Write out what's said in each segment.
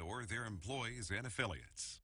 or their employees and affiliates.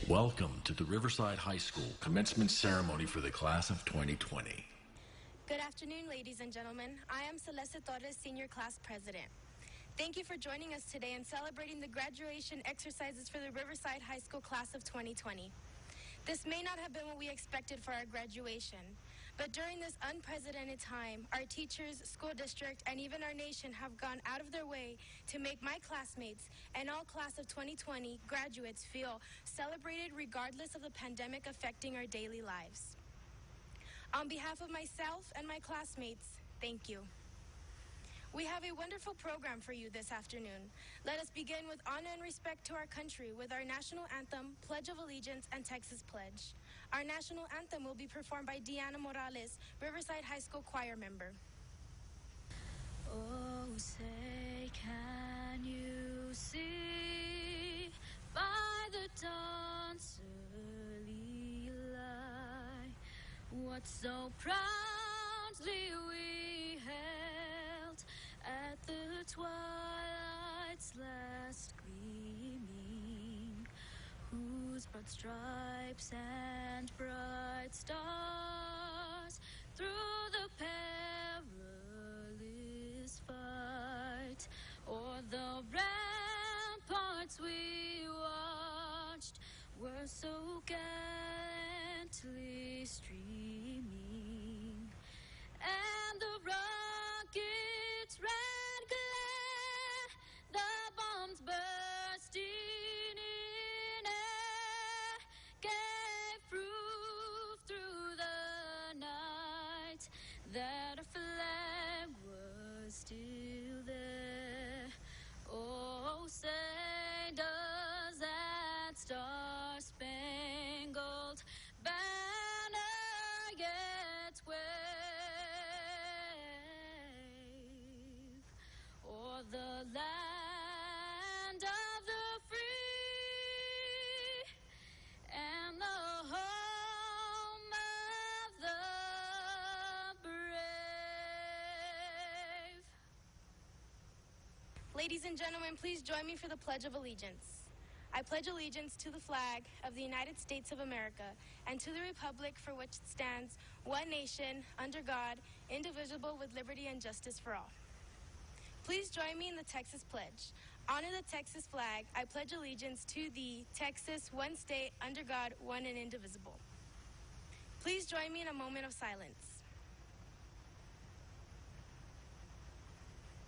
Welcome to the Riverside High School commencement ceremony for the class of 2020. Good afternoon, ladies and gentlemen. I am Salutatorian, Senior Class President. Thank you for joining us today and celebrating the graduation exercises for the Riverside High School class of 2020. This may not have been what we expected for our graduation, but during this unprecedented time, our teachers, school district, and even our nation have gone out of their way to make my classmates and all class of 2020 graduates feel celebrated regardless of the pandemic affecting our daily lives. On behalf of myself and my classmates, thank you. We have a wonderful program for you this afternoon. Let us begin with honor and respect to our country with our national anthem, Pledge of Allegiance, and Texas Pledge. Our national anthem will be performed by Deanna Morales, Riverside High School choir member. Oh, say, can you see by the dawn's early light what so proudly we held at the twilight's last gleaming, whose broad stripes and bright stars through the perilous fight o'er the ramparts we watched were so gallantly streaming, and the rockets' red glare, the bombs bursting in air, gave proof through the night that our flag was still there. Oh, say does that star-spangled banner yet wave o'er the land of the free and the home of the brave? Ladies and gentlemen, please join me for the Pledge of Allegiance. I pledge allegiance to the flag of the United States of America and to the republic for which it stands, one nation, under God, indivisible, with liberty and justice for all. Please join me in the Texas Pledge. Honor the Texas flag. I pledge allegiance to the Texas, one state, under God, one and indivisible. Please join me in a moment of silence.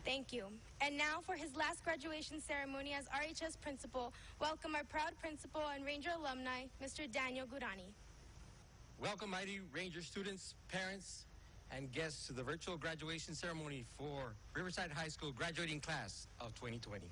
Thank you. And now for his last graduation ceremony as RHS principal, welcome our proud principal and Ranger alumni, Mr. Daniel Gurani. Welcome, mighty Ranger students, parents, and guests to the virtual graduation ceremony for Riverside High School graduating class of 2020.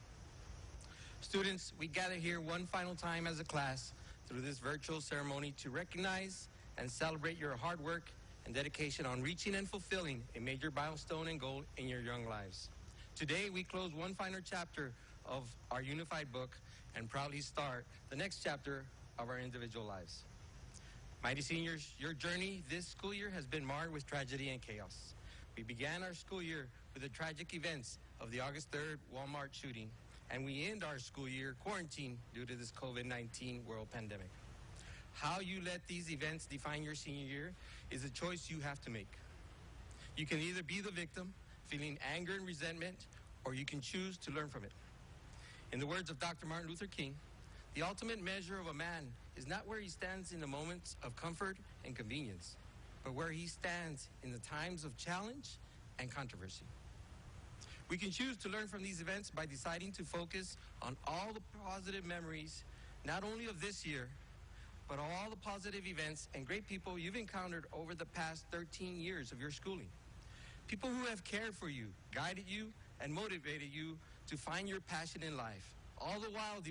Students, we gather here one final time as a class through this virtual ceremony to recognize and celebrate your hard work and dedication on reaching and fulfilling a major milestone and goal in your young lives. Today, we close one final chapter of our unified book and proudly start the next chapter of our individual lives. Mighty seniors, your journey this school year has been marred with tragedy and chaos. We began our school year with the tragic events of the August 3rd Walmart shooting, and we end our school year quarantined due to this COVID-19 world pandemic. How you let these events define your senior year is a choice you have to make. You can either be the victim feeling anger and resentment, or you can choose to learn from it. In the words of Dr. Martin Luther King, the ultimate measure of a man is not where he stands in the moments of comfort and convenience, but where he stands in the times of challenge and controversy. We can choose to learn from these events by deciding to focus on all the positive memories, not only of this year, but all the positive events and great people you've encountered over the past 13 years of your schooling. People who have cared for you, guided you, and motivated you to find your passion in life, all the while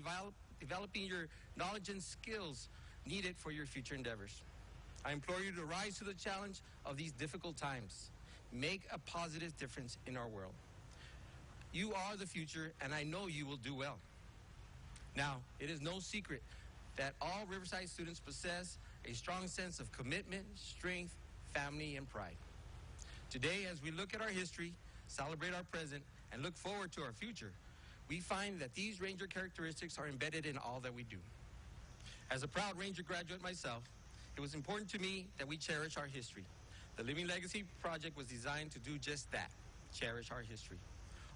developing your knowledge and skills needed for your future endeavors. I implore you to rise to the challenge of these difficult times. Make a positive difference in our world. You are the future, and I know you will do well. Now, it is no secret that all Riverside students possess a strong sense of commitment, strength, family, and pride. Today, as we look at our history, celebrate our present, and look forward to our future, we find that these Ranger characteristics are embedded in all that we do. As a proud Ranger graduate myself, it was important to me that we cherish our history. The Living Legacy Project was designed to do just that, cherish our history.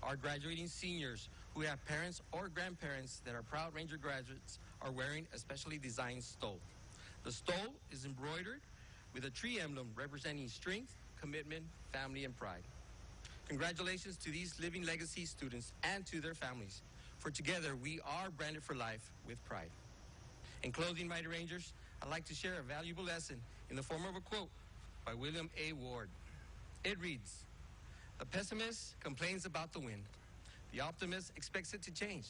Our graduating seniors who have parents or grandparents that are proud Ranger graduates are wearing a specially designed stole. The stole is embroidered with a tree emblem representing strength, commitment, family, and pride. Congratulations to these Living Legacy students and to their families, for together we are branded for life with pride. In closing, Mighty Rangers, I'd like to share a valuable lesson in the form of a quote by William A. Ward. It reads, "The pessimist complains about the wind. The optimist expects it to change,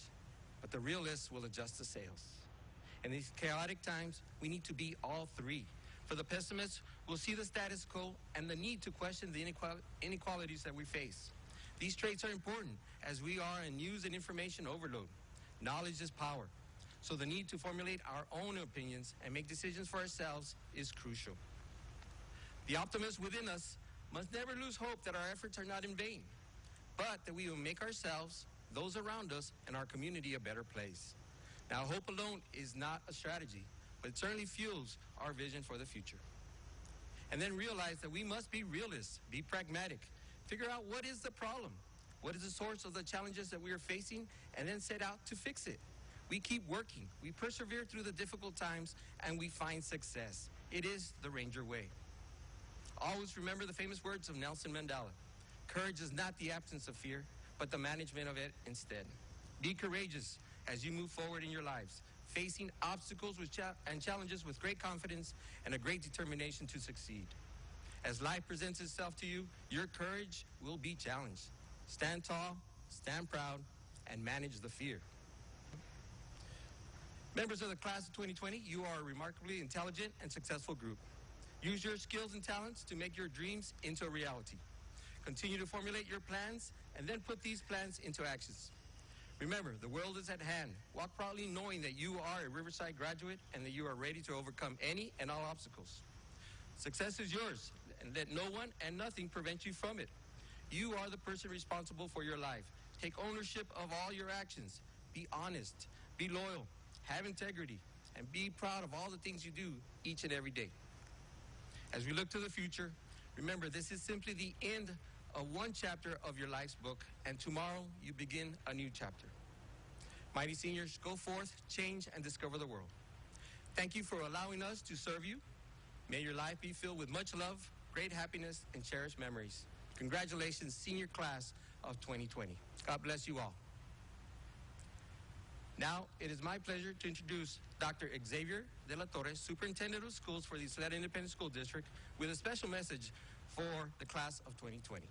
but the realist will adjust the sails." In these chaotic times, we need to be all three. For the pessimist, we'll see the status quo and the need to question the inequalities that we face. These traits are important as we are in news and information overload. Knowledge is power, so the need to formulate our own opinions and make decisions for ourselves is crucial. The optimist within us must never lose hope that our efforts are not in vain, but that we will make ourselves, those around us, and our community a better place. Now, hope alone is not a strategy, but it certainly fuels our vision for the future. And then realize that we must be realists, be pragmatic, figure out what is the problem, what is the source of the challenges that we are facing, and then set out to fix it. We keep working, we persevere through the difficult times, and we find success. It is the Ranger way. Always remember the famous words of Nelson Mandela. Courage is not the absence of fear, but the management of it instead. Be courageous as you move forward in your lives, facing obstacles and challenges with great confidence and a great determination to succeed. As life presents itself to you, your courage will be challenged. Stand tall, stand proud, and manage the fear. Members of the class of 2020, you are a remarkably intelligent and successful group. Use your skills and talents to make your dreams into a reality. Continue to formulate your plans and then put these plans into actions. Remember, the world is at hand. Walk proudly knowing that you are a Riverside graduate and that you are ready to overcome any and all obstacles. Success is yours, and let no one and nothing prevent you from it. You are the person responsible for your life. Take ownership of all your actions. Be honest, be loyal, have integrity, and be proud of all the things you do each and every day. As we look to the future, remember this is simply the end of one chapter of your life's book, and tomorrow you begin a new chapter. Mighty seniors, go forth, change, and discover the world. Thank you for allowing us to serve you. May your life be filled with much love, great happiness, and cherished memories. Congratulations, senior class of 2020. God bless you all. Now, it is my pleasure to introduce Dr. Xavier de la Torre, Superintendent of Schools for the Ysleta Independent School District, with a special message for the class of 2020.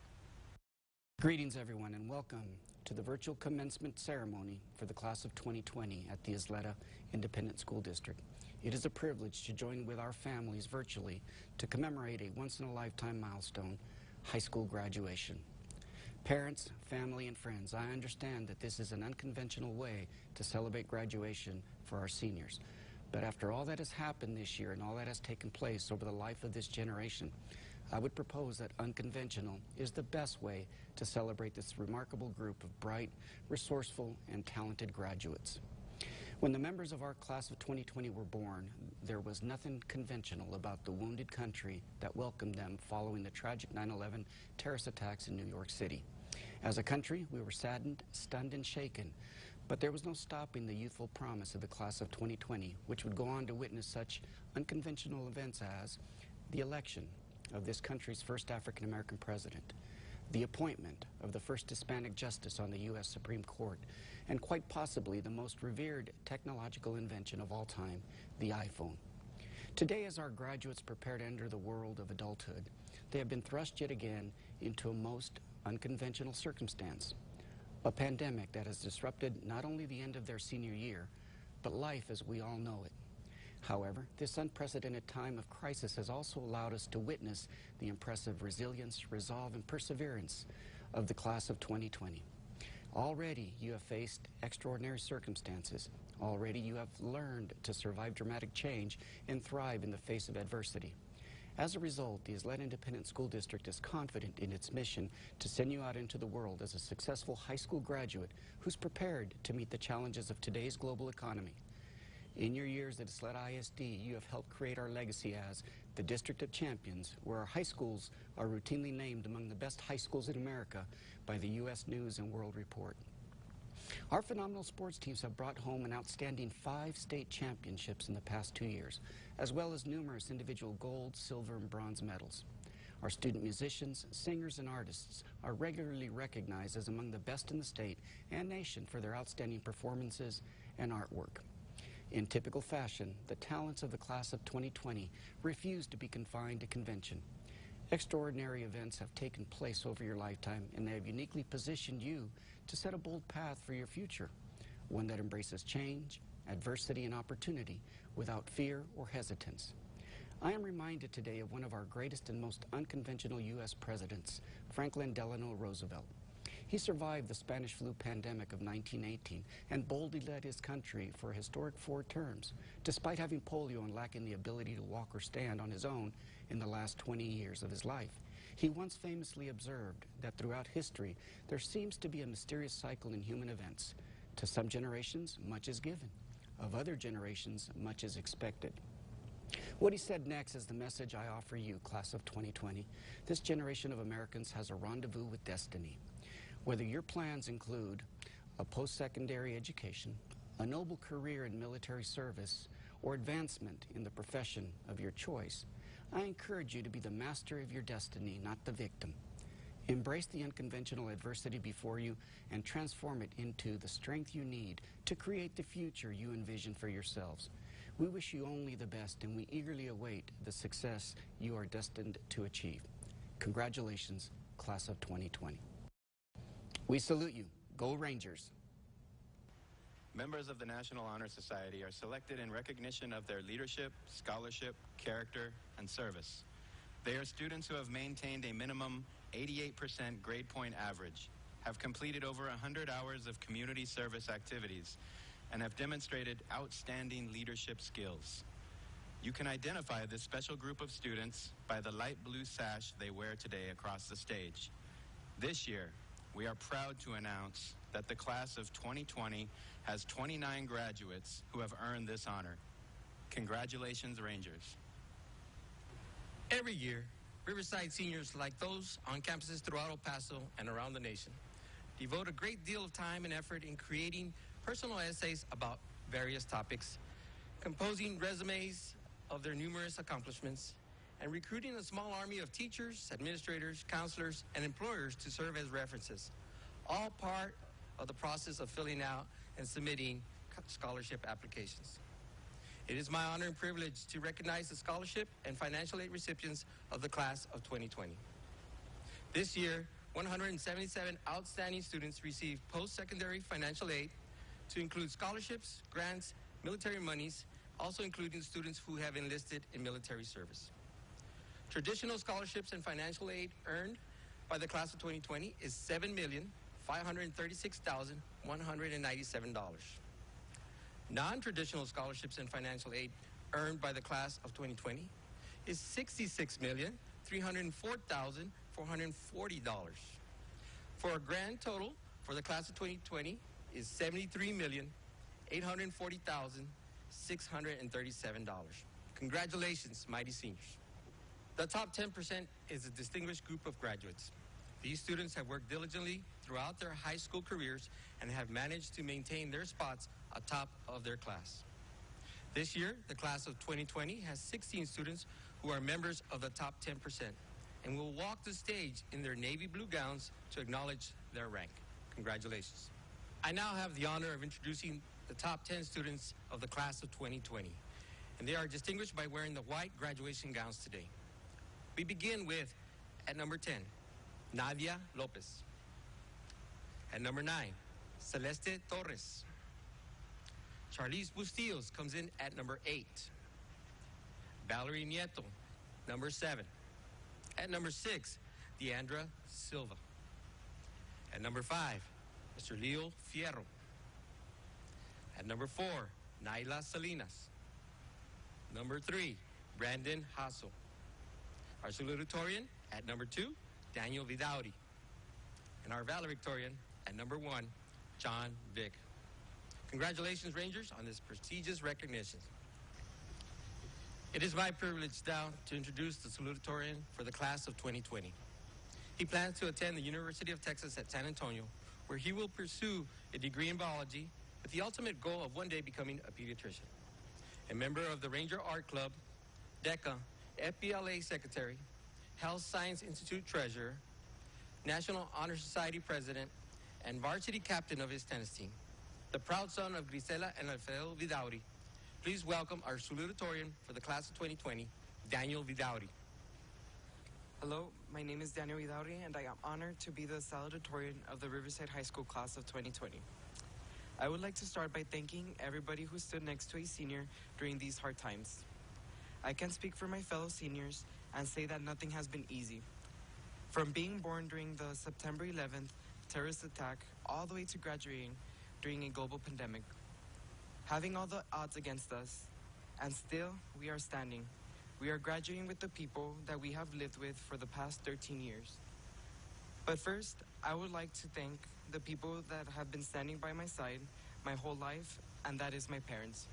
Greetings, everyone, and welcome to the virtual commencement ceremony for the class of 2020 at the Ysleta Independent School District. It is a privilege to join with our families virtually to commemorate a once-in-a-lifetime milestone, high school graduation. Parents, family, and friends, I understand that this is an unconventional way to celebrate graduation for our seniors. But after all that has happened this year and all that has taken place over the life of this generation, I would propose that unconventional is the best way to celebrate this remarkable group of bright, resourceful, and talented graduates. When the members of our class of 2020 were born, there was nothing conventional about the wounded country that welcomed them following the tragic 9/11 terrorist attacks in New York City. As a country, we were saddened, stunned, and shaken, but there was no stopping the youthful promise of the class of 2020, which would go on to witness such unconventional events as the election of this country's first African-American president, the appointment of the first Hispanic justice on the U.S. Supreme Court, and quite possibly the most revered technological invention of all time, the iPhone. Today, as our graduates prepare to enter the world of adulthood, they have been thrust yet again into a most unconventional circumstance, a pandemic that has disrupted not only the end of their senior year, but life as we all know it. However, this unprecedented time of crisis has also allowed us to witness the impressive resilience, resolve, and perseverance of the class of 2020. Already you have faced extraordinary circumstances. Already you have learned to survive dramatic change and thrive in the face of adversity. As a result, the Ysleta Independent School District is confident in its mission to send you out into the world as a successful high school graduate who's prepared to meet the challenges of today's global economy. In your years at Ysleta ISD, you have helped create our legacy as the District of Champions, where our high schools are routinely named among the best high schools in America by the U.S. News and World Report. Our phenomenal sports teams have brought home an outstanding 5 state championships in the past 2 years, as well as numerous individual gold, silver, and bronze medals. Our student musicians, singers, and artists are regularly recognized as among the best in the state and nation for their outstanding performances and artwork. In typical fashion, the talents of the class of 2020 refuse to be confined to convention. Extraordinary events have taken place over your lifetime, and they have uniquely positioned you to set a bold path for your future, one that embraces change, adversity, and opportunity without fear or hesitance. I am reminded today of one of our greatest and most unconventional U.S. presidents, Franklin Delano Roosevelt. He survived the Spanish flu pandemic of 1918 and boldly led his country for a historic 4 terms, despite having polio and lacking the ability to walk or stand on his own in the last 20 years of his life. He once famously observed that throughout history, there seems to be a mysterious cycle in human events. To some generations, much is given. Of other generations, much is expected. What he said next is the message I offer you, class of 2020. This generation of Americans has a rendezvous with destiny. Whether your plans include a post-secondary education, a noble career in military service, or advancement in the profession of your choice, I encourage you to be the master of your destiny, not the victim. Embrace the unconventional adversity before you and transform it into the strength you need to create the future you envision for yourselves. We wish you only the best, and we eagerly await the success you are destined to achieve. Congratulations, class of 2020. We salute you. Go Rangers. Members of the National Honor Society are selected in recognition of their leadership, scholarship, character, and service. They are students who have maintained a minimum 88% grade point average, have completed over 100 hours of community service activities, and have demonstrated outstanding leadership skills. You can identify this special group of students by the light blue sash they wear today across the stage. This year, we are proud to announce that the class of 2020 has 29 graduates who have earned this honor. Congratulations, Rangers. Every year, Riverside seniors, like those on campuses throughout El Paso and around the nation, devote a great deal of time and effort in creating personal essays about various topics, composing resumes of their numerous accomplishments, and recruiting a small army of teachers, administrators, counselors, and employers to serve as references, all part of the process of filling out and submitting scholarship applications. It is my honor and privilege to recognize the scholarship and financial aid recipients of the class of 2020. This year, 177 outstanding students received post-secondary financial aid to include scholarships, grants, military monies, also including students who have enlisted in military service. Traditional scholarships and financial aid earned by the class of 2020 is $7,536,197. Non-traditional scholarships and financial aid earned by the class of 2020 is $66,304,440. For a grand total for the class of 2020 is $73,886,999. $840,637. Congratulations, mighty seniors. The top 10% is a distinguished group of graduates. These students have worked diligently throughout their high school careers and have managed to maintain their spots atop of their class. This year, the class of 2020 has 16 students who are members of the top 10% and will walk the stage in their navy blue gowns to acknowledge their rank. Congratulations. I now have the honor of introducing the top 10 students of the class of 2020, and they are distinguished by wearing the white graduation gowns today. We begin with, at number 10, Nadia Lopez. At number 9, Celeste Torres. Charlize Bustillos comes in at number 8. Valerie Nieto, number 7. At number 6, Deandra Silva. At number 5, Mr. Leo Fierro. At number 4, Naila Salinas. Number 3, Brandon Hasso. Our salutatorian at number 2, Daniel Vidauri. And our valedictorian at number 1, John Vick. Congratulations, Rangers, on this prestigious recognition. It is my privilege now to introduce the salutatorian for the class of 2020. He plans to attend the University of Texas at San Antonio, where he will pursue a degree in biology with the ultimate goal of one day becoming a pediatrician. A member of the Ranger Art Club, DECA, FBLA Secretary, Health Science Institute Treasurer, National Honor Society President, and varsity captain of his tennis team. The proud son of Grisela and Alfredo Vidauri. Please welcome our salutatorian for the class of 2020, Daniel Vidauri. Hello, my name is Daniel Vidauri, and I am honored to be the salutatorian of the Riverside High School class of 2020. I would like to start by thanking everybody who stood next to a senior during these hard times. I can speak for my fellow seniors and say that nothing has been easy. From being born during the September 11th terrorist attack all the way to graduating during a global pandemic. Having all the odds against us, and still we are standing. We are graduating with the people that we have lived with for the past 13 years. But first, I would like to thank the people that have been standing by my side my whole life, and that is my parents.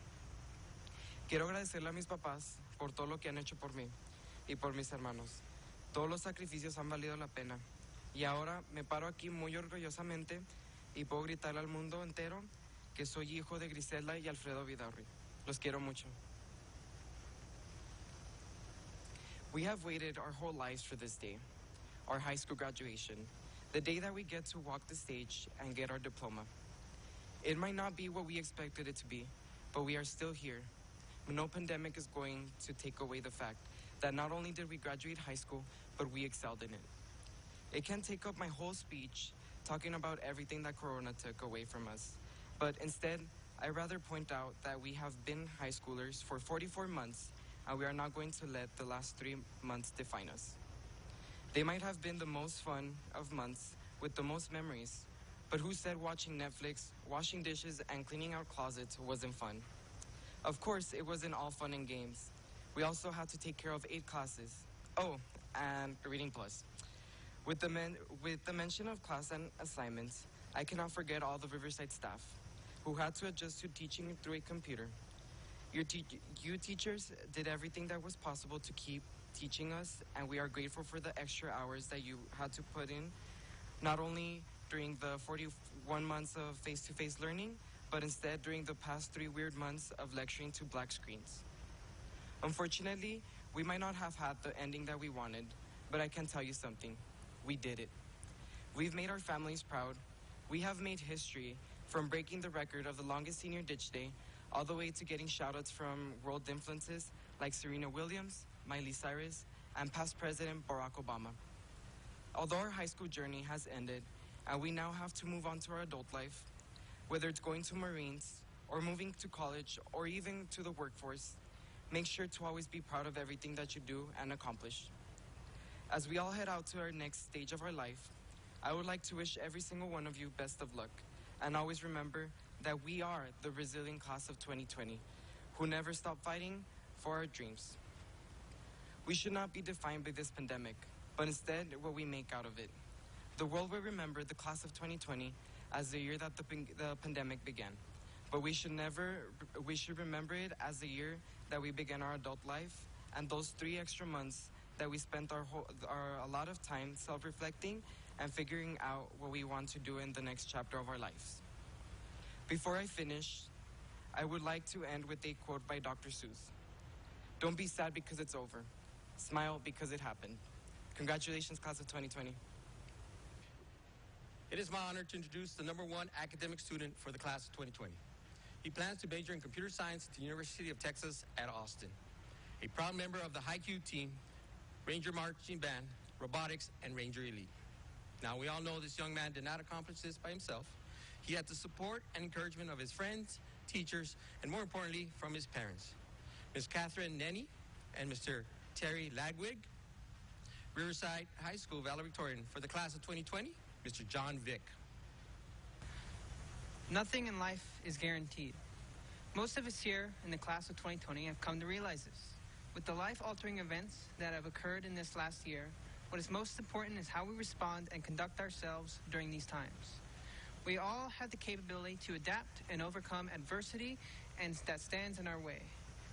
Quiero agradecerle a mis papás por todo lo que han hecho por mí y por mis hermanos. Todos los sacrificios han valido la pena. Y ahora me paro aquí muy orgullosamente y puedo gritarle al mundo entero que soy hijo de Grisela y Alfredo Vidauri. Los quiero mucho. We have waited our whole lives for this day, our high school graduation, the day that we get to walk the stage and get our diploma. It might not be what we expected it to be, but we are still here. No pandemic is going to take away the fact that not only did we graduate high school, but we excelled in it. It can take up my whole speech talking about everything that Corona took away from us, but instead, I'd rather point out that we have been high schoolers for 44 months, and we are not going to let the last 3 months define us. They might have been the most fun of months with the most memories, but who said watching Netflix, washing dishes, and cleaning our closets wasn't fun? Of course, it wasn't all fun and games. We also had to take care of 8 classes. Oh, and Reading Plus. With the mention of class and assignments, I cannot forget all the Riverside staff who had to adjust to teaching through a computer. You teachers did everything that was possible to keep teaching us, and we are grateful for the extra hours that you had to put in, not only during the 41 months of face-to-face learning, but instead during the past 3 weird months of lecturing to black screens. Unfortunately, we might not have had the ending that we wanted, but I can tell you something. We did it. We've made our families proud. We have made history, from breaking the record of the longest senior ditch day, all the way to getting shout-outs from world influences like Serena Williams, Miley Cyrus, and past President Barack Obama. Although our high school journey has ended, and we now have to move on to our adult life, whether it's going to Marines, or moving to college, or even to the workforce, make sure to always be proud of everything that you do and accomplish. As we all head out to our next stage of our life, I would like to wish every single one of you best of luck, and always remember that we are the resilient class of 2020, who never stop fighting for our dreams. We should not be defined by this pandemic, but instead what we make out of it. The world will remember the class of 2020 as the year that the pandemic began. But we should remember it as the year that we began our adult life, and those 3 extra months that we spent a lot of time self-reflecting and figuring out what we want to do in the next chapter of our lives. Before I finish, I would like to end with a quote by Dr. Seuss. Don't be sad because it's over. Smile because it happened. Congratulations, class of 2020. It is my honor to introduce the #1 academic student for the class of 2020. He plans to major in computer science at the University of Texas at Austin. A proud member of the High Q team, Ranger Marching Band, Robotics, and Ranger Elite. Now, we all know this young man did not accomplish this by himself. He had the support and encouragement of his friends, teachers, and more importantly, from his parents. Ms. Catherine Nenny and Mr. Terry Ladwig. Riverside High School Valedictorian for the class of 2020, Mr. John Vick. Nothing in life is guaranteed. Most of us here in the class of 2020 have come to realize this. With the life-altering events that have occurred in this last year, what is most important is how we respond and conduct ourselves during these times. We all have the capability to adapt and overcome adversity and that stands in our way.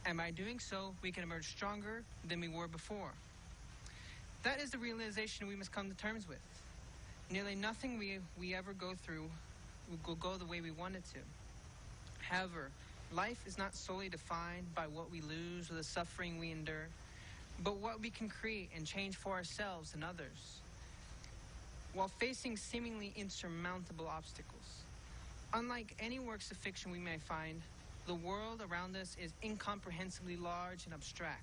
And by doing so, we can emerge stronger than we were before. That is the realization we must come to terms with. Nearly nothing we ever go through will go the way we want it to. However, life is not solely defined by what we lose or the suffering we endure, but what we can create and change for ourselves and others, while facing seemingly insurmountable obstacles. Unlike any works of fiction we may find, the world around us is incomprehensibly large and abstract.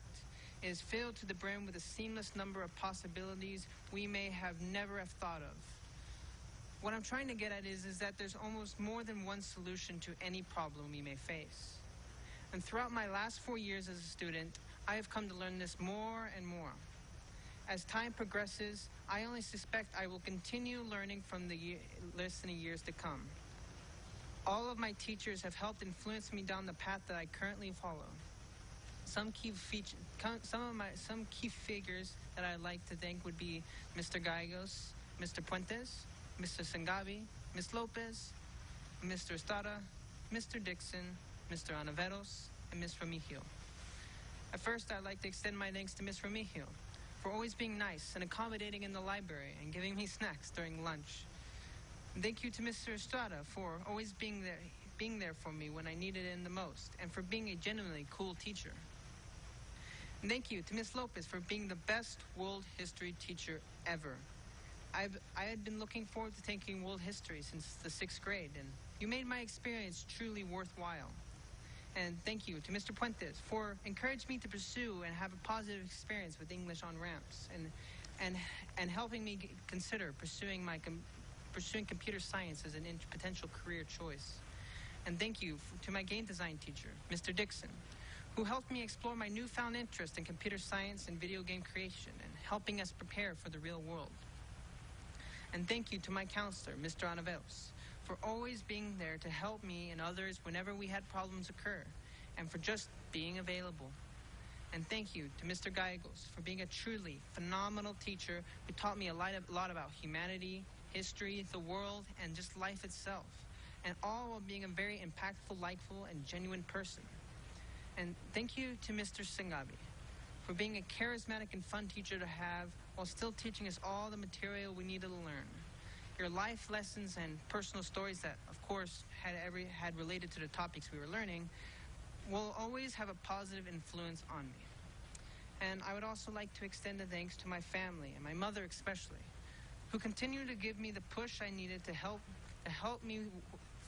It is filled to the brim with a seamless number of possibilities we may have never have thought of. What I'm trying to get at is that there's almost more than one solution to any problem we may face. And throughout my last 4 years as a student, I have come to learn this more and more. As time progresses, I only suspect I will continue learning from the listening years to come. All of my teachers have helped influence me down the path that I currently follow. Some key figures that I'd like to thank would be Mr. Gallegos, Mr. Puentes, Mr. Sengabi, Ms. Lopez, Mr. Estrada, Mr. Dixon, Mr. Anaveros, and Ms. Remigio. At first, I'd like to extend my thanks to Ms. Remigio for always being nice and accommodating in the library and giving me snacks during lunch. And thank you to Mr. Estrada for always being there for me when I needed it the most, and for being a genuinely cool teacher. And thank you to Ms. Lopez for being the best world history teacher ever. I had been looking forward to taking world history since the 6th grade, and you made my experience truly worthwhile. And thank you to Mr. Puentes for encouraging me to pursue and have a positive experience with English on ramps, and helping me consider pursuing computer science as a potential career choice. And thank you to my game design teacher, Mr. Dixon, who helped me explore my newfound interest in computer science and video game creation, and helping us prepare for the real world. And thank you to my counselor, Mr. Anaveros, for always being there to help me and others whenever we had problems occur, and for just being available. And thank you to Mr. Gallegos for being a truly phenomenal teacher who taught me a lot about humanity, history, the world, and just life itself, and all while being a very impactful, likable, and genuine person. And thank you to Mr. Sengabi for being a charismatic and fun teacher to have while still teaching us all the material we needed to learn. Your life lessons and personal stories that, of course, had related to the topics we were learning will always have a positive influence on me. And I would also like to extend a thanks to my family, and my mother especially, who continue to give me the push I needed to help me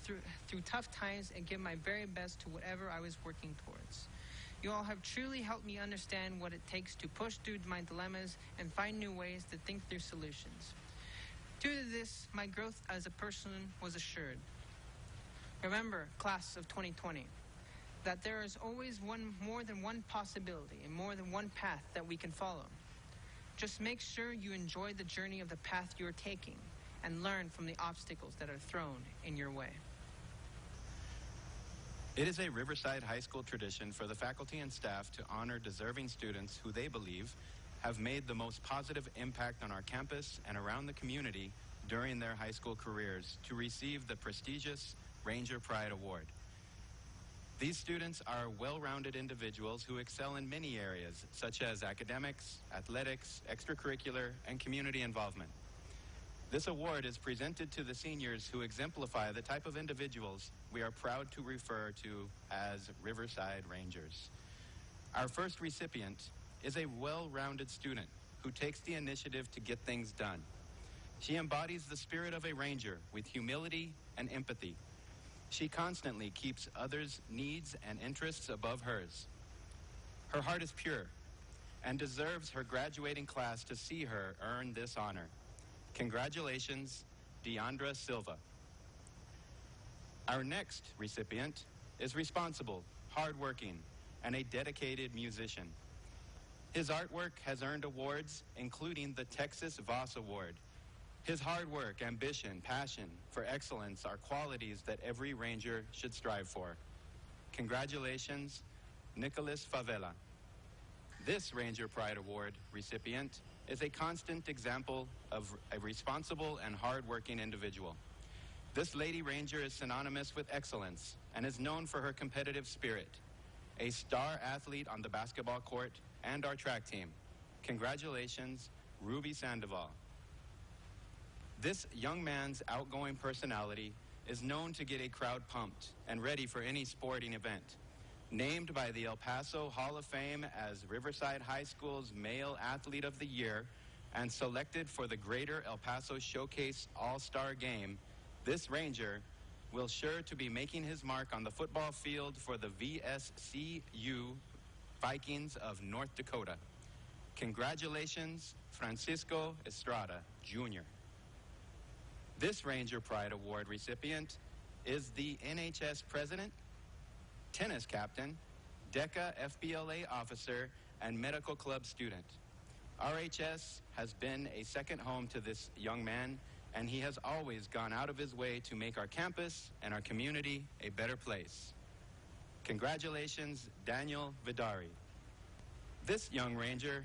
through tough times and give my very best to whatever I was working towards. You all have truly helped me understand what it takes to push through my dilemmas and find new ways to think through solutions. Due to this, my growth as a person was assured. Remember, class of 2020, that there is always more than one possibility and more than one path that we can follow. Just make sure you enjoy the journey of the path you're taking and learn from the obstacles that are thrown in your way. It is a Riverside High School tradition for the faculty and staff to honor deserving students who they believe have made the most positive impact on our campus and around the community during their high school careers to receive the prestigious Ranger Pride Award. These students are well-rounded individuals who excel in many areas, such as academics, athletics, extracurricular, and community involvement. This award is presented to the seniors who exemplify the type of individuals we are proud to refer to as Riverside Rangers. Our first recipient is a well-rounded student who takes the initiative to get things done. She embodies the spirit of a ranger with humility and empathy. She constantly keeps others' needs and interests above hers. Her heart is pure and deserves her graduating class to see her earn this honor. Congratulations, Deandra Silva. Our next recipient is responsible, hardworking, and a dedicated musician. His artwork has earned awards, including the Texas Voss Award. His hard work, ambition, passion for excellence are qualities that every ranger should strive for. Congratulations, Nicholas Favela. This Ranger Pride Award recipient is a constant example of a responsible and hard-working individual. This Lady Ranger is synonymous with excellence and is known for her competitive spirit. A star athlete on the basketball court and our track team. Congratulations, Ruby Sandoval. This young man's outgoing personality is known to get a crowd pumped and ready for any sporting event. Named by the El Paso Hall of Fame as Riverside High School's Male Athlete of the Year and selected for the Greater El Paso Showcase All-Star Game, this Ranger will sure to be making his mark on the football field for the VSCU Vikings of North Dakota. Congratulations, Francisco Estrada, Jr. This Ranger Pride Award recipient is the NHS President, tennis captain, DECA FBLA officer, and medical club student. RHS has been a second home to this young man, and he has always gone out of his way to make our campus and our community a better place. Congratulations, Daniel Vidari. This young Ranger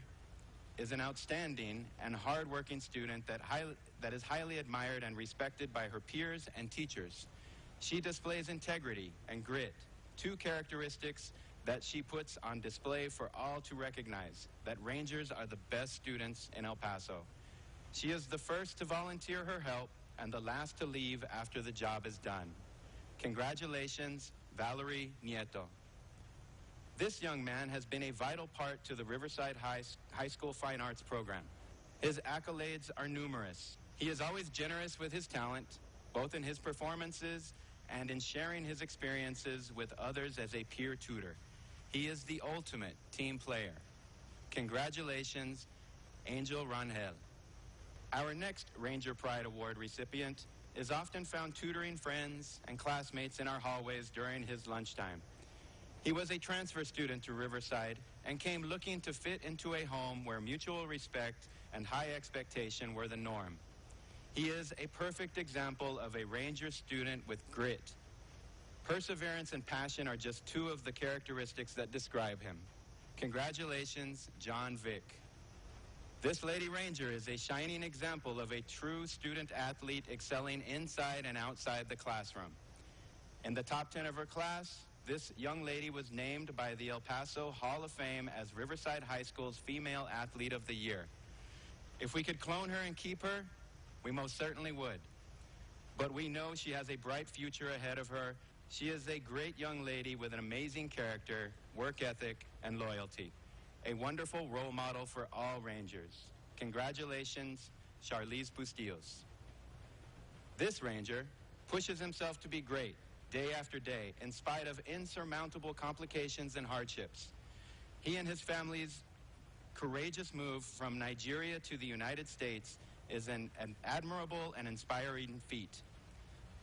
is an outstanding and hard-working student that is highly admired and respected by her peers and teachers. She displays integrity and grit, two characteristics that she puts on display for all to recognize, that Rangers are the best students in El Paso. She is the first to volunteer her help and the last to leave after the job is done. Congratulations, Valerie Nieto. This young man has been a vital part to the Riverside High School Fine Arts program. His accolades are numerous. He is always generous with his talent, both in his performances and in sharing his experiences with others as a peer tutor. He is the ultimate team player. Congratulations, Angel Rangel. Our next Ranger Pride Award recipient is often found tutoring friends and classmates in our hallways during his lunchtime. He was a transfer student to Riverside and came looking to fit into a home where mutual respect and high expectation were the norm. He is a perfect example of a Ranger student with grit. Perseverance and passion are just two of the characteristics that describe him. Congratulations, John Vick. This Lady Ranger is a shining example of a true student athlete excelling inside and outside the classroom. In the top 10 of her class, this young lady was named by the El Paso Hall of Fame as Riverside High School's Female Athlete of the Year. If we could clone her and keep her, we most certainly would. But we know she has a bright future ahead of her. She is a great young lady with an amazing character, work ethic, and loyalty. A wonderful role model for all Rangers. Congratulations, Charlize Bustillos. This Ranger pushes himself to be great day after day in spite of insurmountable complications and hardships. He and his family's courageous move from Nigeria to the United States is an admirable and inspiring feat.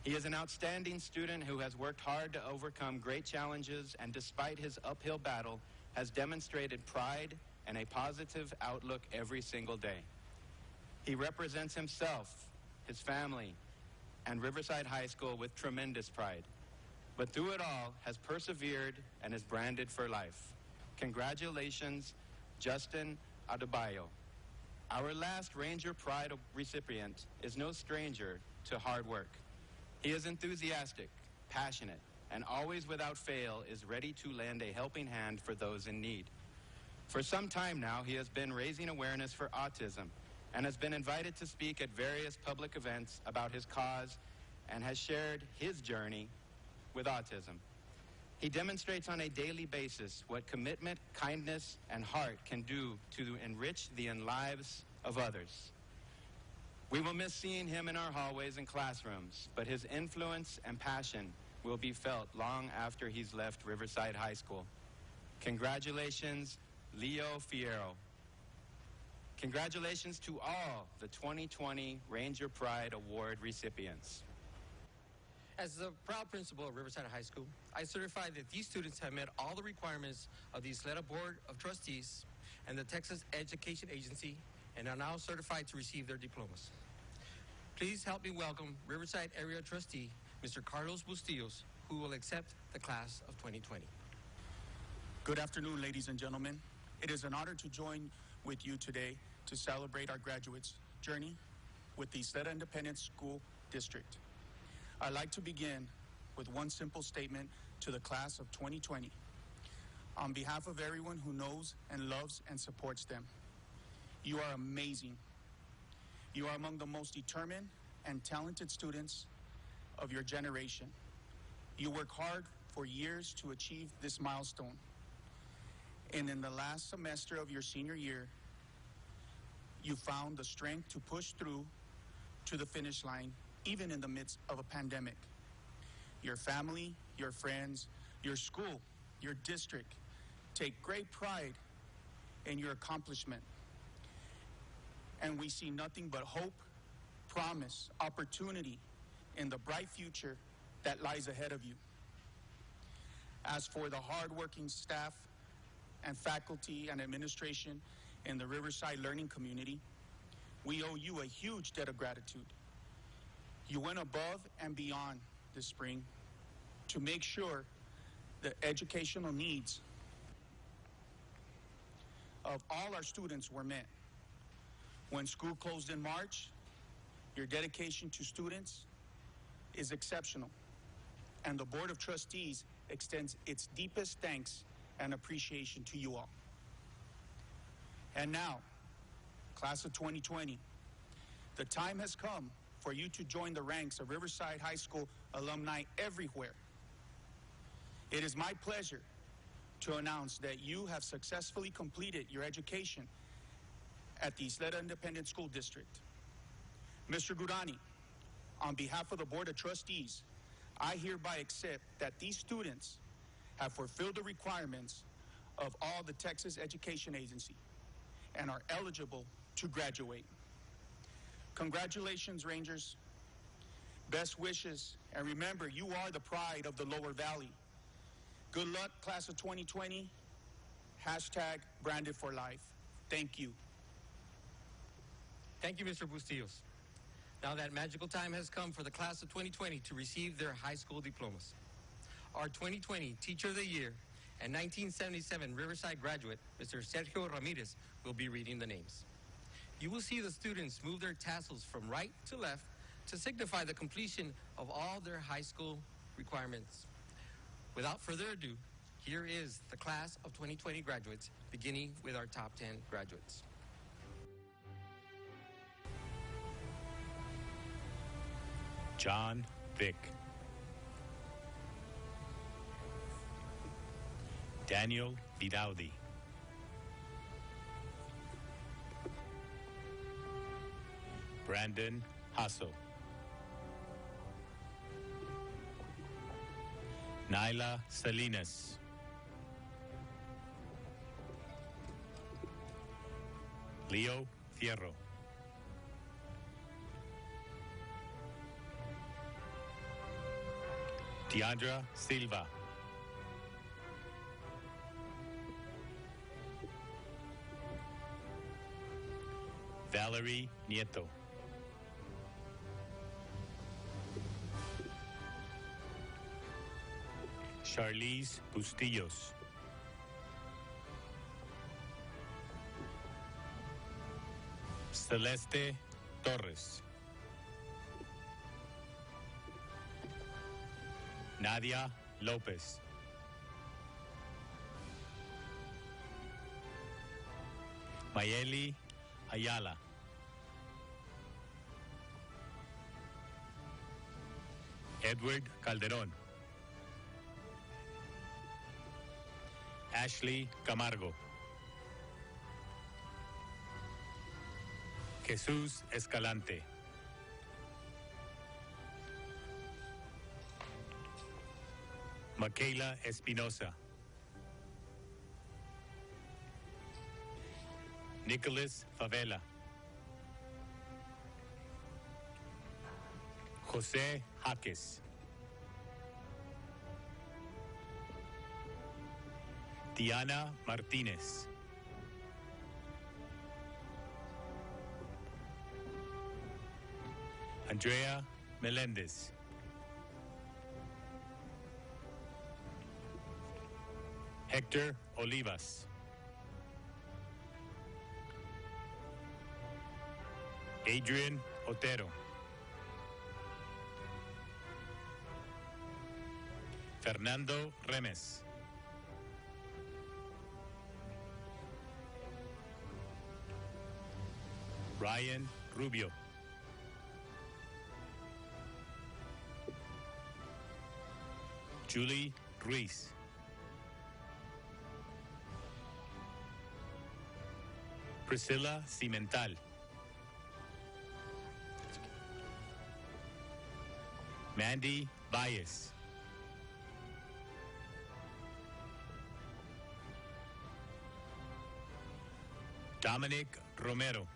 He is an outstanding student who has worked hard to overcome great challenges and despite his uphill battle has demonstrated pride and a positive outlook every single day. He represents himself, his family, and Riverside High School with tremendous pride. But through it all, has persevered and is branded for life. Congratulations, Justin Adebayo. Our last Ranger Pride recipient is no stranger to hard work. He is enthusiastic, passionate, and always without fail is ready to lend a helping hand for those in need. For some time now, he has been raising awareness for autism and has been invited to speak at various public events about his cause and has shared his journey with autism. He demonstrates on a daily basis what commitment, kindness, and heart can do to enrich the lives of others. We will miss seeing him in our hallways and classrooms, but his influence and passion will be felt long after he's left Riverside High School. Congratulations, Leo Fierro. Congratulations to all the 2020 Ranger Pride Award recipients. As the proud principal of Riverside High School, I certify that these students have met all the requirements of the Ysleta Board of Trustees and the Texas Education Agency and are now certified to receive their diplomas. Please help me welcome Riverside Area Trustee, Mr. Carlos Bustillos, who will accept the class of 2020. Good afternoon, ladies and gentlemen. It is an honor to join with you today to celebrate our graduates' journey with the Ysleta Independent School District. I'd like to begin with one simple statement to the class of 2020. On behalf of everyone who knows and loves and supports them, you are amazing. You are among the most determined and talented students of your generation. You work hard for years to achieve this milestone. And in the last semester of your senior year, you found the strength to push through to the finish line, even in the midst of a pandemic. Your family, your friends, your school, your district take great pride in your accomplishment. And we see nothing but hope, promise, opportunity in the bright future that lies ahead of you. As for the hardworking staff and faculty and administration in the Riverside learning community, we owe you a huge debt of gratitude. You went above and beyond this spring to make sure the educational needs of all our students were met. When school closed in March, your dedication to students is exceptional, and the Board of Trustees extends its deepest thanks and appreciation to you all. And now, class of 2020, the time has come for you to join the ranks of Riverside High School alumni everywhere. It is my pleasure to announce that you have successfully completed your education at the Ysleta Independent School District. Mr. Gurani, on behalf of the Board of Trustees, I hereby accept that these students have fulfilled the requirements of all the Texas Education Agency and are eligible to graduate. Congratulations, Rangers. Best wishes, and remember, you are the pride of the Lower Valley. Good luck, class of 2020. Hashtag branded for life. Thank you. Thank you, Mr. Bustillos. Now that magical time has come for the class of 2020 to receive their high school diplomas. Our 2020 Teacher of the Year and 1977 Riverside graduate, Mr. Sergio Ramirez, will be reading the names. You will see the students move their tassels from right to left to signify the completion of all their high school requirements. Without further ado, here is the class of 2020 graduates, beginning with our top 10 graduates. John Vick. Daniel Vidaudi. Brandon Hasso. Naila Salinas. Leo Fierro. Tiandra Silva. Valerie Nieto. Charlize Bustillos. Celeste Torres. Nadia Lopez. Mayeli Ayala. Edward Calderón. Ashley Camargo. Jesús Escalante. Michaela Espinosa. Nicholas Favela. José Jaques. Diana Martínez. Andrea Melendez. Hector Olivas. Adrian Otero. Fernando Remes. Ryan Rubio. Julie Ruiz. Priscilla Cimental. Mandy Baez. Dominic Romero.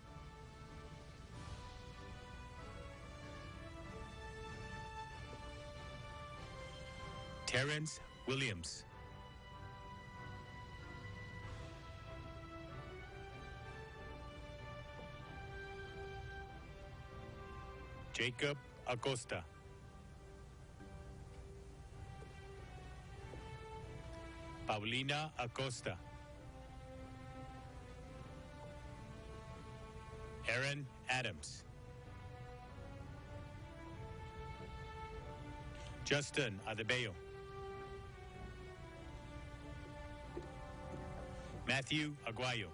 Terrence Williams. Jacob Acosta. Paulina Acosta. Aaron Adams. Justin Adebayo. Matthew Aguayo.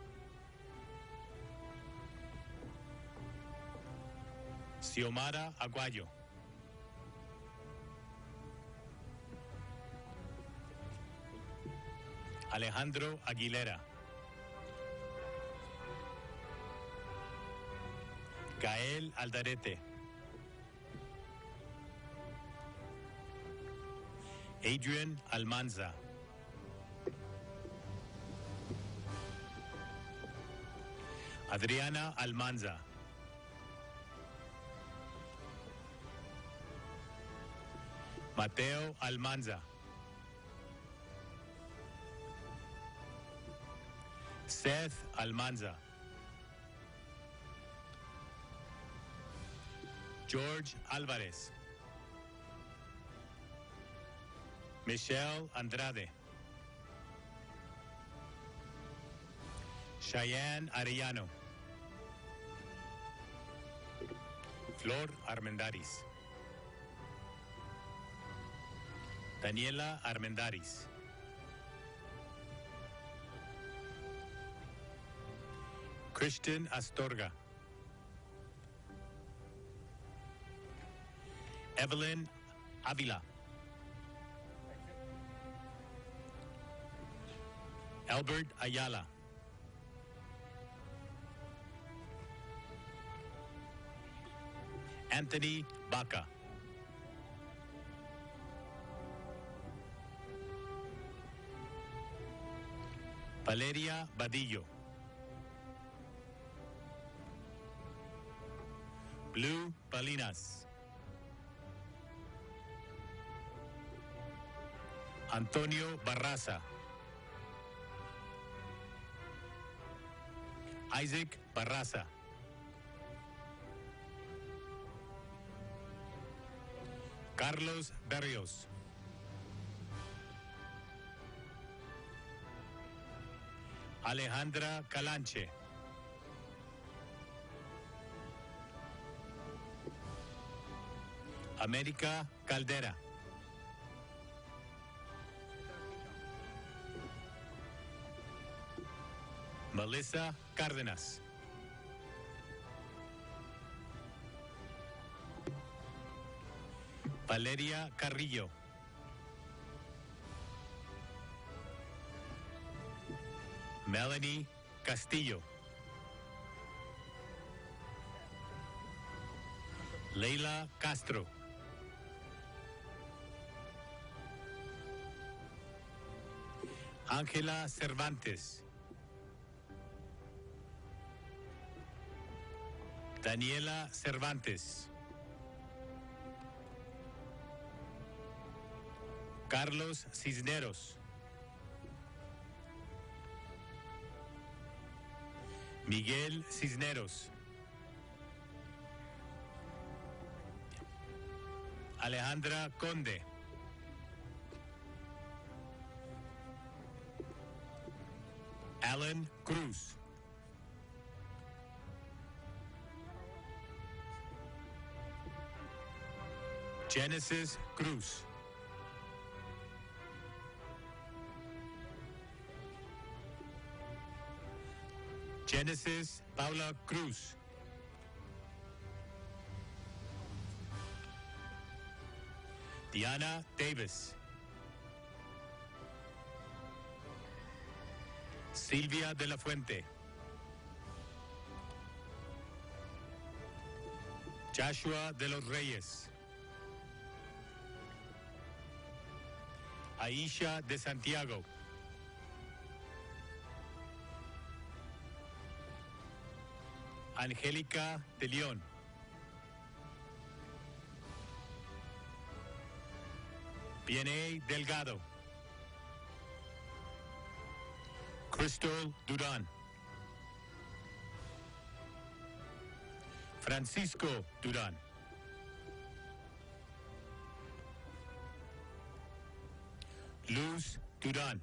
Xiomara Aguayo. Alejandro Aguilera. Gael Aldarete. Adrian Almanza. Adriana Almanza. Mateo Almanza. Seth Almanza. George Alvarez. Michelle Andrade. Cheyenne Arellano. Flor Armendaris. Daniela Armendaris. Christian Astorga. Evelyn Avila. Albert Ayala. Anthony Baca. Valeria Badillo. Blue Balinas. Antonio Barraza. Isaac Barraza. Carlos Berrios. Alejandra Calanche. América Caldera. Melissa Cárdenas. Valeria Carrillo. Melanie Castillo. Leila Castro. Ángela Cervantes. Daniela Cervantes. Carlos Cisneros. Miguel Cisneros. Alejandra Conde. Alan Cruz. Genesis Cruz. Genesis Paula Cruz. Diana Davis. Silvia de la Fuente. Joshua de los Reyes. Aisha de Santiago. Angélica de León. Vianey Delgado. Crystal Durán. Francisco Durán. Luz Durán.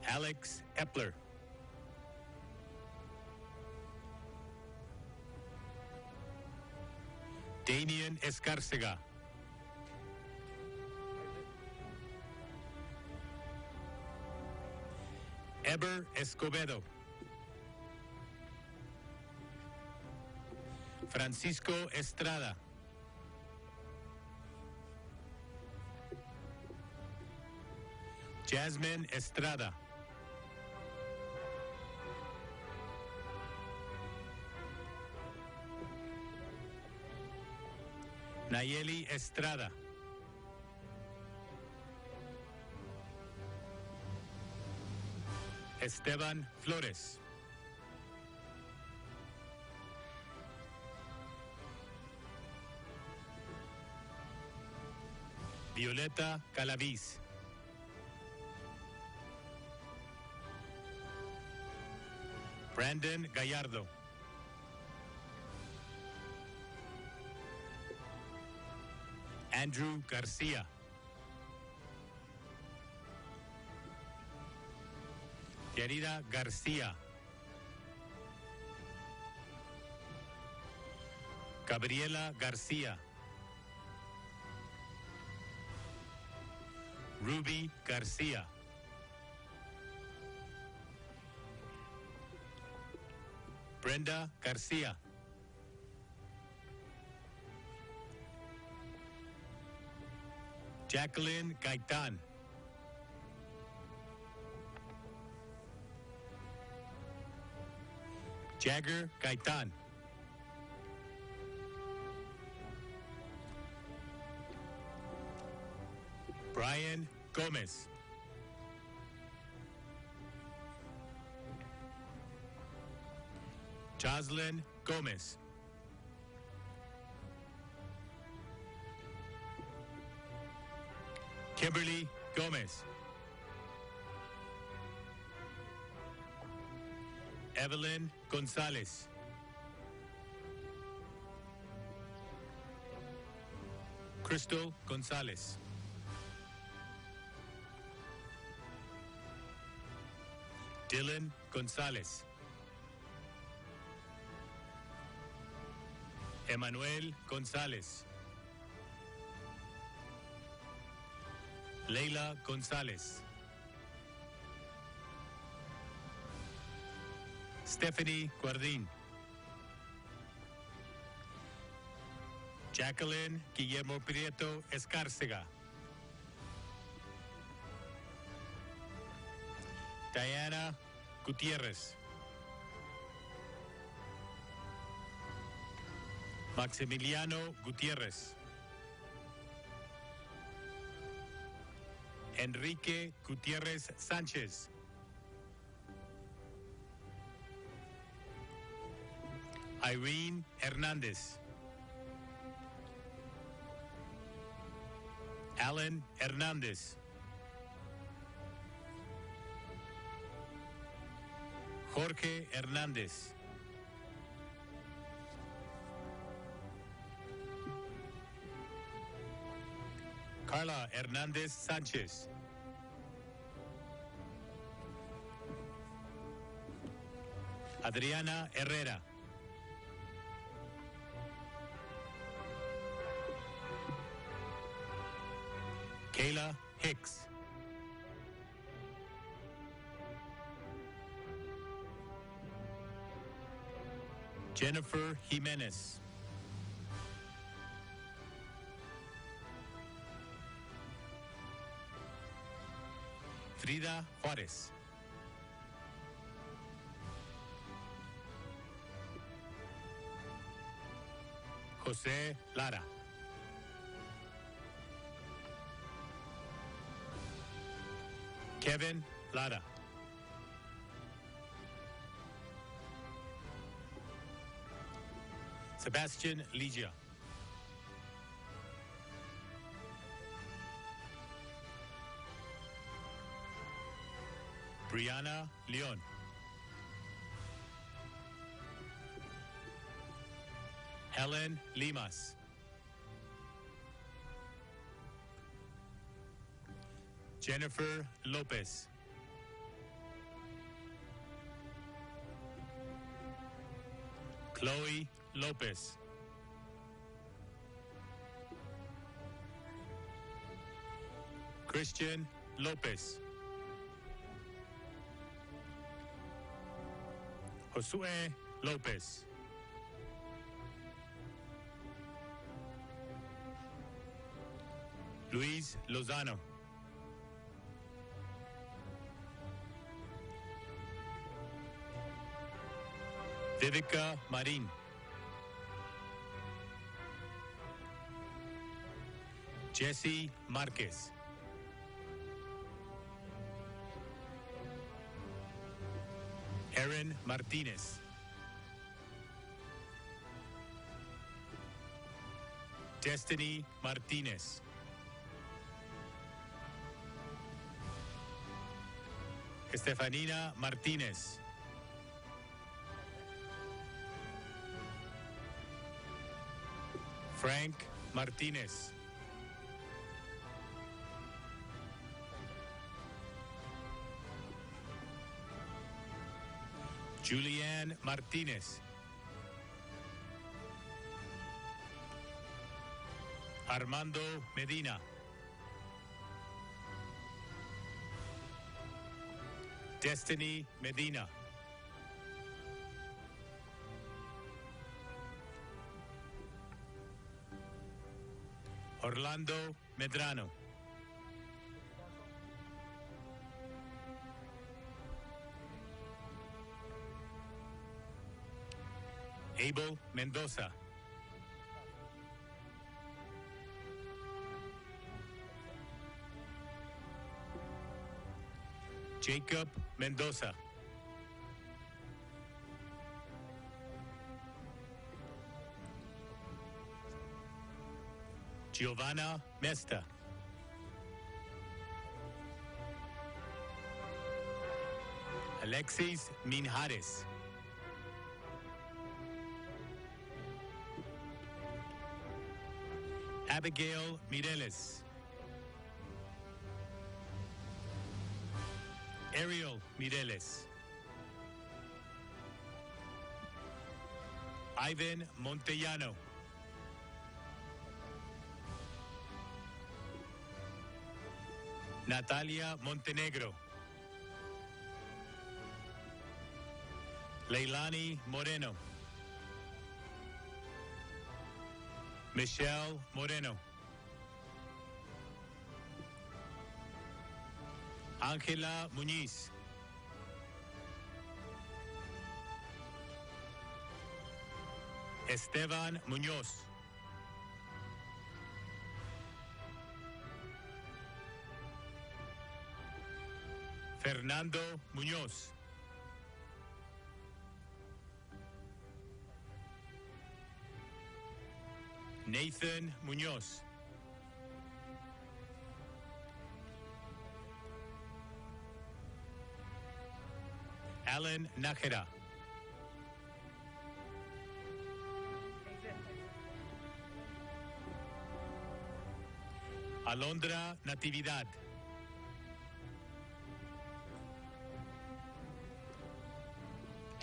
Alex Epler. Damian Escárcega. Eber Escobedo. Francisco Estrada. Jasmine Estrada. Nayeli Estrada. Esteban Flores. Violeta Calaviz. Brandon Gallardo. Andrew Garcia. Yarida García. Gabriela García. Ruby García. Brenda García. Jacqueline Gaitán. Jagger Gaitán. Brian Gomez. Jocelyn Gomez. Kimberly Gomez. Evelyn Gonzalez. Crystal Gonzalez. Dylan Gonzalez. Emanuel Gonzalez. Leila Gonzalez. Stephanie Guardin. Jacqueline Guillermo Prieto Escárcega. Diana Gutierrez. Maximiliano Gutierrez. Enrique Gutierrez Sánchez. Irene Hernández. Alan Hernández. Jorge Hernández. Carla Hernández Sánchez. Adriana Herrera. Kayla Hicks. Jennifer Jimenez. Frida Juárez. José Lara. Kevin Lara. Sebastian Ligia. Brianna Leon. Helen Limas. Jennifer Lopez. Chloe Lopez. Christian Lopez. Josue Lopez. Luis Lozano. Vivica Marin. Jesse Marquez. Aaron Martinez. Destiny Martinez. Estefanina Martinez. Frank Martinez. Julianne Martinez. Armando Medina. Destiny Medina. Orlando Medrano. Abel Mendoza. Jacob Mendoza. Giovanna Mesta. Alexis Minjares. Abigail Mireles. Ariel Mireles. Ivan Montellano. Natalia Montenegro. Leilani Moreno. Michelle Moreno. Ángela Muñiz. Esteban Muñoz. Fernando Muñoz. Nathan Muñoz. Alan Nájera. Alondra Natividad.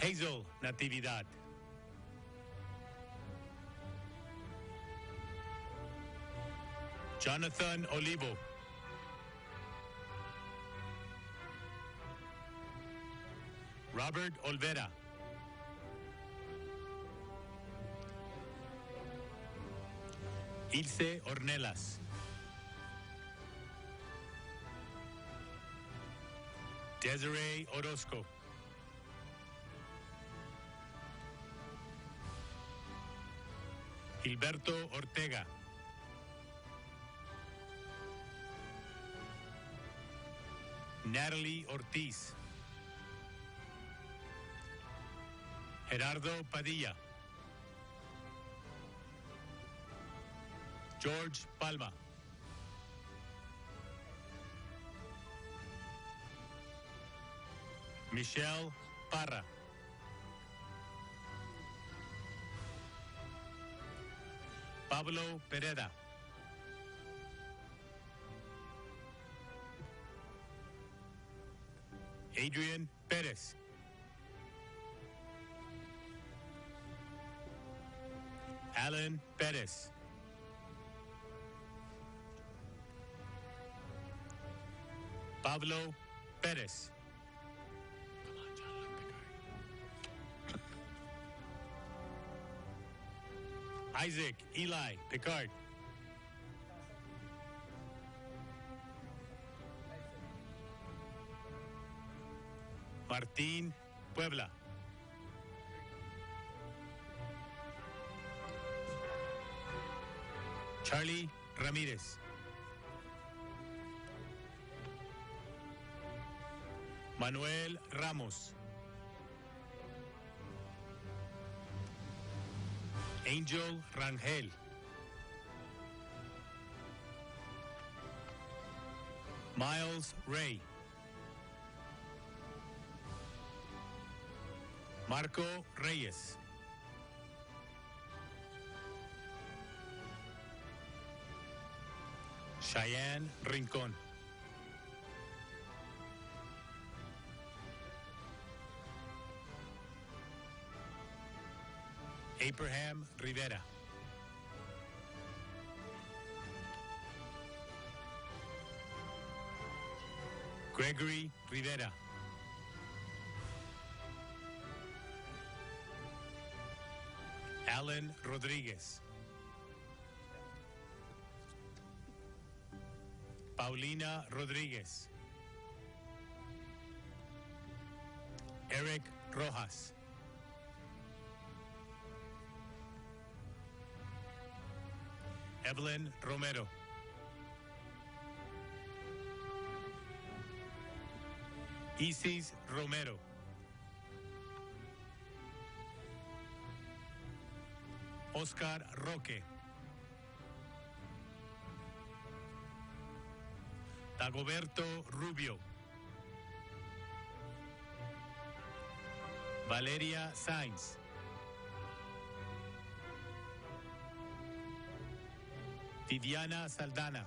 Hazel Natividad. Jonathan Olivo. Robert Olvera. Ilse Ornelas. Desiree Orozco. Gilberto Ortega. Natalie Ortiz. Gerardo Padilla. George Palma. Michelle Parra. Pablo Pereda. Adrian Perez. Alan Perez. Pablo Perez. Isaac Eli Picard. Martín Puebla. Charlie Ramírez. Manuel Ramos. Angel Rangel. Miles Ray. Marco Reyes. Cheyenne Rincón. Abraham Rivera. Gregory Rivera. Alan Rodriguez. Paulina Rodriguez. Eric Rojas. Evelyn Romero. Isis Romero. Oscar Roque. Dagoberto Rubio. Valeria Sainz. Viviana Saldana.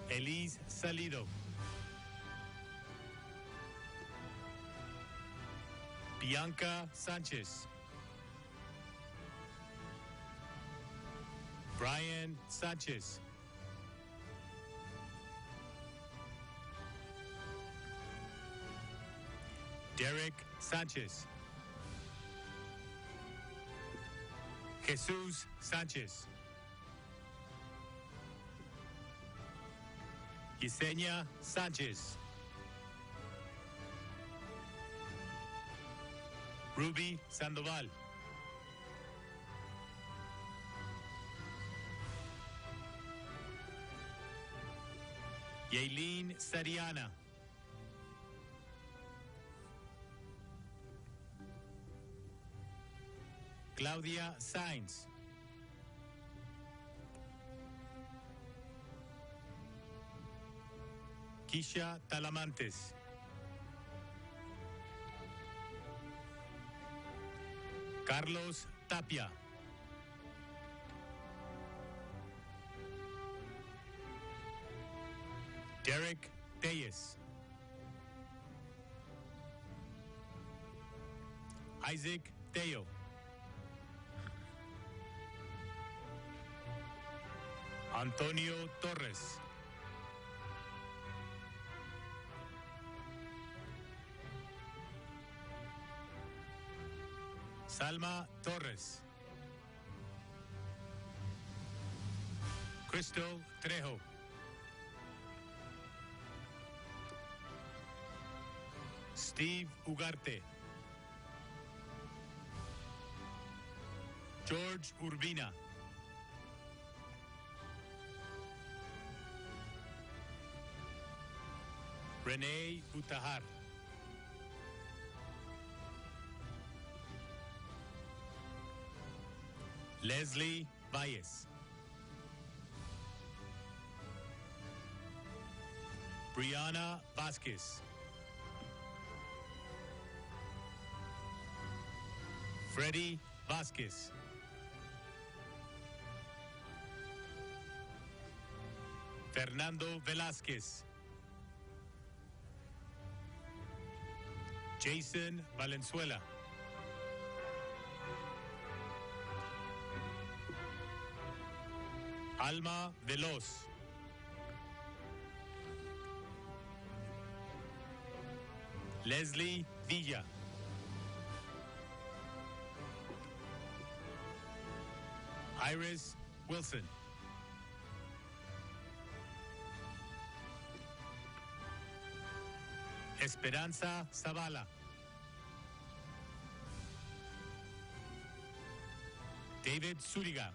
Elise Salido. Bianca Sánchez. Brian Sánchez. Derek Sanchez. Jesus Sanchez. Yesenia Sanchez. Ruby Sandoval. Yailin Sariana. Claudia Sainz. Kisha Talamantes. Carlos Tapia. Derek Teyes. Isaac Teo. Antonio Torres. Salma Torres. Crystal Trejo. Steve Ugarte. George Urbina. Renee Utahar. Leslie Valles. Brianna Vasquez. Freddie Vasquez. Fernando Velázquez. Jason Valenzuela. Alma Veloz. Leslie Villa. Iris Wilson. Esperanza Zavala. David Zúriga.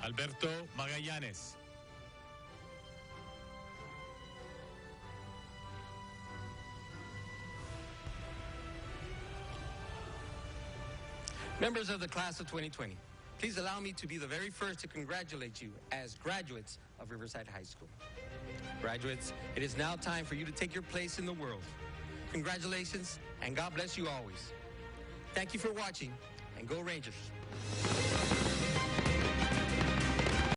Alberto Magallanes. Members of the class of 2020, please allow me to be the very first to congratulate you as graduates of Riverside High School. Graduates, it is now time for you to take your place in the world. Congratulations, and God bless you always. Thank you for watching, and go Rangers.